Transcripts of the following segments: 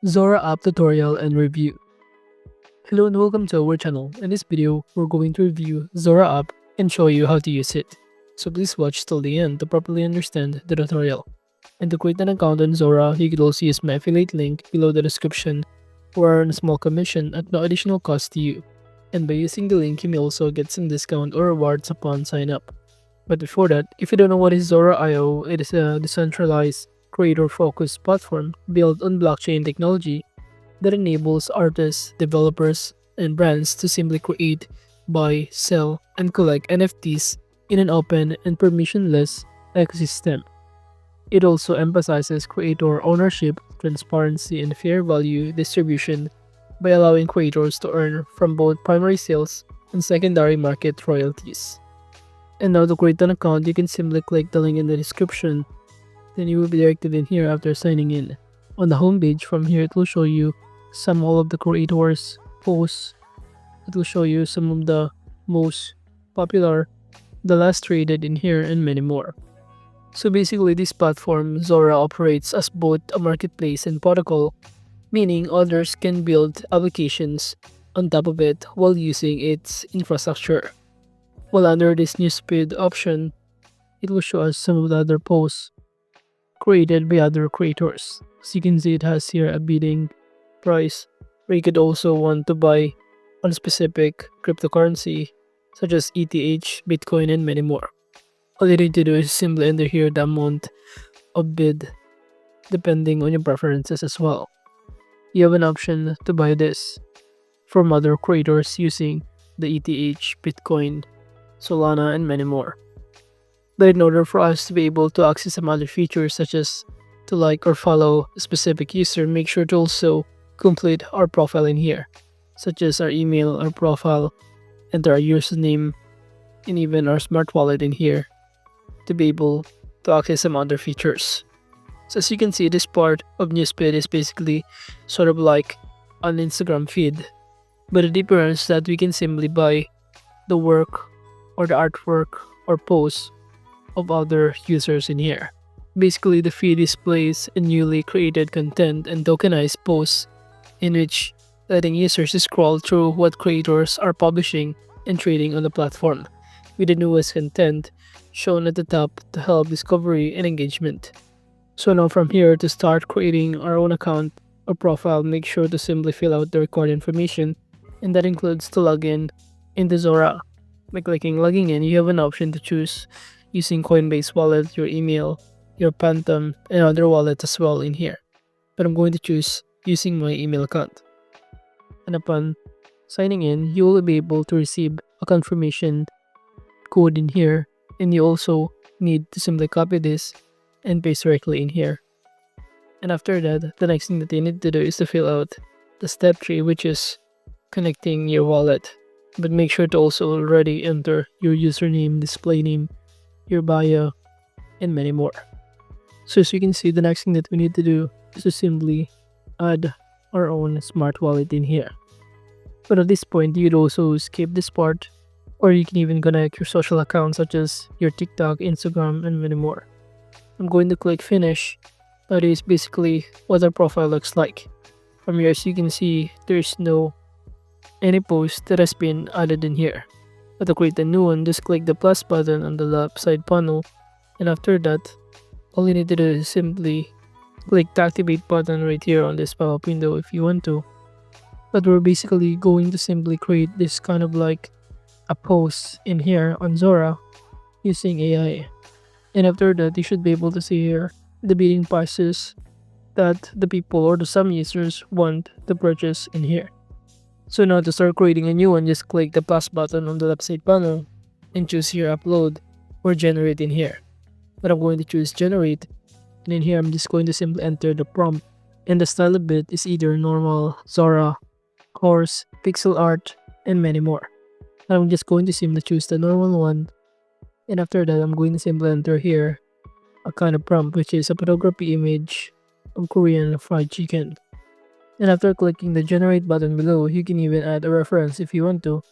Zora app tutorial and review. Hello and welcome to our channel. In this video, we're going to review Zora app and show you how to use it. So please watch till the end to properly understand the tutorial. And to create an account on Zora, you could also use my affiliate link below the description or earn a small commission at no additional cost to you. And by using the link, you may also get some discount or rewards upon sign up. But before that, if you don't know what is Zora.io, it is a decentralized, creator-focused platform built on blockchain technology that enables artists, developers, and brands to simply create, buy, sell, and collect NFTs in an open and permissionless ecosystem. It also emphasizes creator ownership, transparency, and fair value distribution by allowing creators to earn from both primary sales and secondary market royalties. And now to create an account, you can simply click the link in the description. Then you will be directed in here after signing in. On the homepage, from here it will show you some all of the creators' posts. It will show you some of the most popular, the last traded in here, and many more. So basically, this platform, Zora, operates as both a marketplace and protocol, meaning others can build applications on top of it while using its infrastructure. While under this newsfeed option, it will show us some of the other posts created by other creators. As you can see, it has here a bidding price, where you could also want to buy on a specific cryptocurrency such as ETH, Bitcoin, and many more. All you need to do is simply enter here the amount of bid depending on your preferences as well. You have an option to buy this from other creators using the ETH, Bitcoin, Solana, and many more. But in order for us to be able to access some other features such as to like or follow a specific user, make sure to also complete our profile in here, such as our email, our profile, enter our username, and even our smart wallet in here to be able to access some other features. So as you can see, this part of newsfeed is basically sort of like an Instagram feed, but the difference is that we can simply buy the work or the artwork or posts of other users in here. Basically, the feed displays a newly created content and tokenized posts in which letting users scroll through what creators are publishing and trading on the platform, with the newest content shown at the top to help discovery and engagement. So now from here, to start creating our own account or profile, make sure to simply fill out the required information, and that includes to log in into Zora. By clicking logging in, you have an option to choose using Coinbase wallet, your email, your Phantom, and other wallets as well in here. But I'm going to choose using my email account. And upon signing in, you will be able to receive a confirmation code in here, and you also need to simply copy this and paste directly in here. And after that, the next thing that you need to do is to fill out the step 3, which is connecting your wallet. But make sure to also already enter your username, display name, your bio, and many more. So as you can see, the next thing that we need to do is to simply add our own smart wallet in here. But at this point, you'd also skip this part, or you can even connect your social accounts such as your TikTok, Instagram, and many more. I'm going to click finish. That is basically what our profile looks like. From here, as you can see, there's no any post that has been added in here. But to create a new one, just click the plus button on the left side panel, and after that, all you need to do is simply click the activate button right here on this pop-up window if you want to. But we're basically going to simply create this kind of like a post in here on Zora using AI. And after that, you should be able to see here the bidding prices that the people or the some users want to purchase in here. So now to start creating a new one, just click the plus button on the left side panel and choose here upload or generate in here. But I'm going to choose generate, and in here I'm just going to simply enter the prompt, and the style of it is either normal, Zora, course, pixel art, and many more. And I'm just going to simply choose the normal one, and after that I'm going to simply enter here a kind of prompt which is a photography image of Korean fried chicken. And after clicking the generate button below, you can even add a reference if you want to.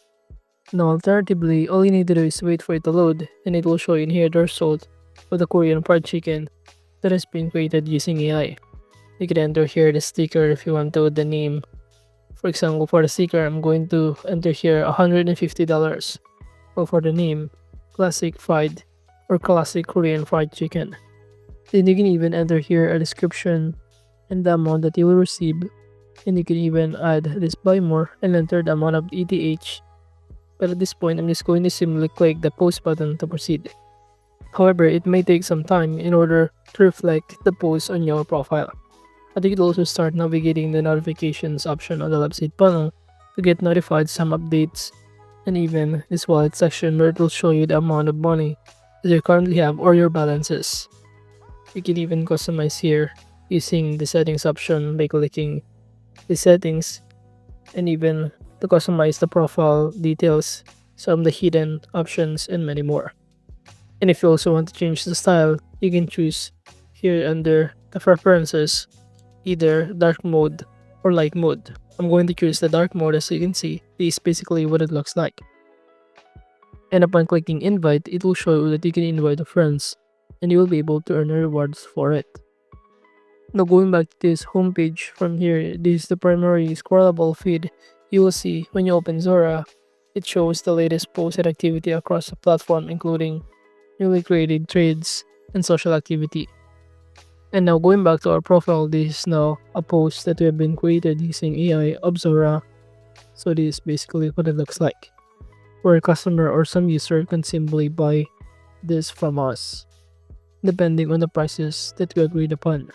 Now alternatively, all you need to do is wait for it to load, and it will show in here the result of the Korean fried chicken that has been created using AI. You can enter here the sticker if you want to, the name. For example, for the sticker, I'm going to enter here $150. Or for the name, classic fried or classic Korean fried chicken. Then you can even enter here a description and the amount that you will receive. And you can even add this buy more and enter the amount of ETH. But at this point, I'm just going to simply click the post button to proceed. However, it may take some time in order to reflect the post on your profile. But you could also start navigating the notifications option on the website panel to get notified some updates, and even this wallet section where it will show you the amount of money that you currently have or your balances. You can even customize here using the settings option by clicking the settings, and even to customize the profile details, some of the hidden options, and many more. And if you also want to change the style, you can choose here under the preferences either dark mode or light mode. I'm going to choose the dark mode. As you can see, this is basically what it looks like. And upon clicking invite, it will show you that you can invite your friends and you will be able to earn rewards for it. Now going back to this homepage, from here, this is the primary scrollable feed. You will see when you open Zora, it shows the latest posted activity across the platform, including newly created trades and social activity. And now going back to our profile, this is now a post that we have been created using AI of Zora. So this is basically what it looks like, where a customer or some user can simply buy this from us, depending on the prices that we agreed upon.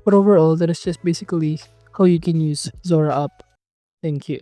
But overall, that is just basically how you can use Zora app. Thank you.